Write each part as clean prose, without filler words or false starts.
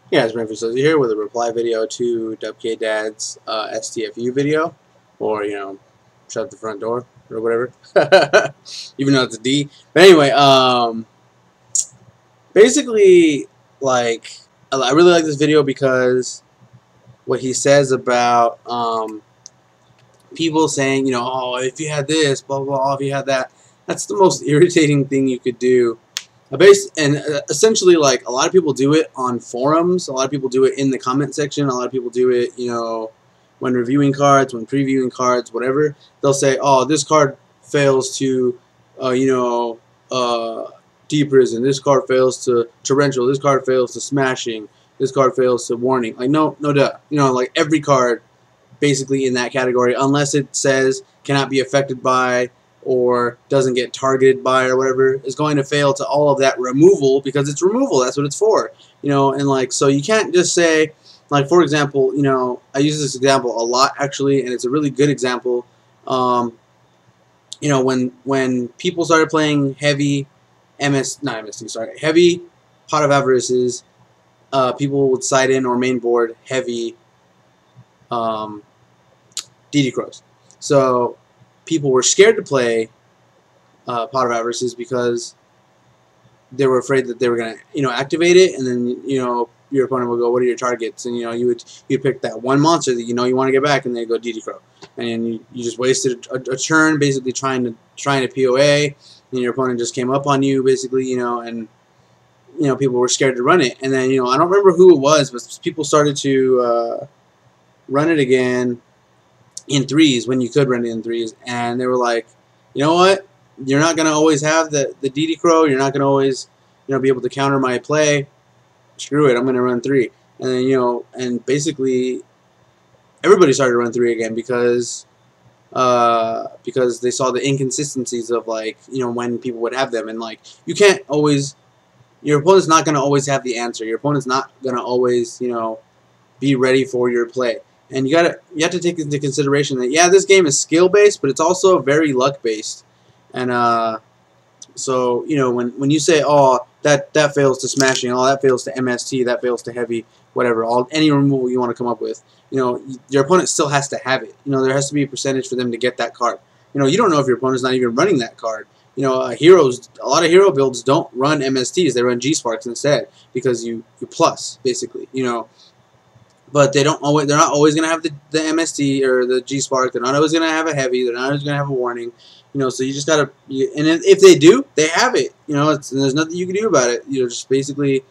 Yeah, it's Brent here with a reply video to Dubkdad1's Stfu video, or shut the front door or whatever. Even though it's a D. But anyway, basically, like, I really like this video because what he says about people saying, oh, if you had this, blah blah blah, if you had that, that's the most irritating thing you could do. Essentially, like, a lot of people do it on forums. A lot of people do it in the comment section. A lot of people do it, when reviewing cards, when previewing cards, whatever. They'll say, "Oh, this card fails to, deep prison. This card fails to torrential. This card fails to smashing. This card fails to warning." Like, no, duh. Like every card, basically in that category, unless it says cannot be affected by or doesn't get targeted by or whatever, is going to fail to all of that removal, because it's removal. That's what it's for. And like, so you can't just say, like, for example, I use this example a lot actually, and it's a really good example. When people started playing heavy heavy Pot of Avarices, people would side in or main board heavy DD Crows. So people were scared to play Pot of Avarices because they were afraid that they were going to, activate it, and then, your opponent will go, "What are your targets?" And, you pick that one monster that you want to get back, and they go DD Crow. And you just wasted a turn basically trying to POA, and your opponent just came up on you basically, and people were scared to run it. And then, I don't remember who it was, but people started to run it again in threes when you could run it in threes, and they were like, you know what? You're not gonna always have the DD Crow. You're not gonna always be able to counter my play. Screw it. I'm gonna run three. And then and basically everybody started to run three again because they saw the inconsistencies of, like, when people would have them, and like, you can't always. Your opponent's not gonna always have the answer. Your opponent's not gonna always be ready for your play. And you have to take into consideration that, yeah, this game is skill based, but it's also very luck based. And so when you say, oh, that fails to smashing, oh, that fails to MST, that fails to heavy, whatever, any removal you want to come up with, your opponent still has to have it. There has to be a percentage for them to get that card. You don't know if your opponent's not even running that card. A lot of hero builds don't run MSTs; they run G Sparks instead, because you plus basically. But they're not always going to have the MST or the G Spark. They're not always going to have a heavy. They're not always going to have a warning. So you just got to, and if they do, they have it. There's nothing you can do about it. Just basically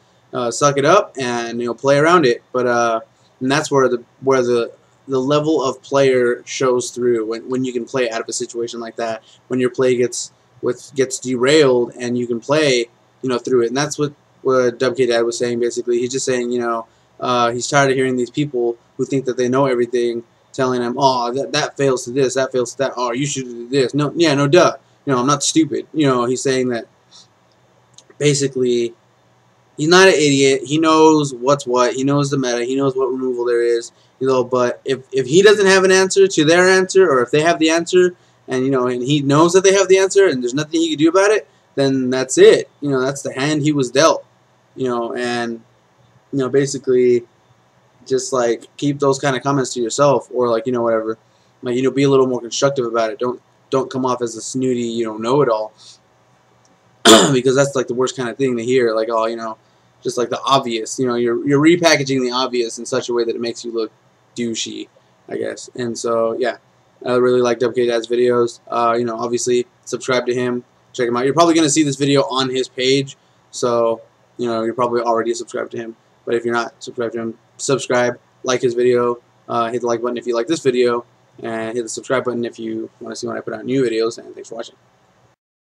suck it up and play around it. But and that's where the level of player shows through, when you can play out of a situation like that, when your play gets derailed and you can play through it. And that's what Dubkdad was saying basically. He's just saying he's tired of hearing these people who think that they know everything telling him, oh, that fails to this, that fails to that, oh, you should do this. No, yeah, no, duh. I'm not stupid. He's saying that basically he's not an idiot. He knows what's what. He knows the meta. He knows what removal there is. But if he doesn't have an answer to their answer, or if they have the answer, and and he knows that they have the answer, and there's nothing he can do about it, then that's it. That's the hand he was dealt. And basically, just like, keep those kind of comments to yourself, or like, whatever. Like, be a little more constructive about it. Don't come off as a snooty, know-it-all. Because that's like the worst kind of thing to hear. Like, oh, just like the obvious. You're repackaging the obvious in such a way that it makes you look douchey, I guess. And so, yeah, I really like Dubkdad's videos. Obviously, subscribe to him. Check him out. You're probably going to see this video on his page, so you're probably already subscribed to him. But if you're not subscribed to him, subscribe, like his video, hit the like button if you like this video, and hit the subscribe button if you want to see when I put out new videos, and thanks for watching.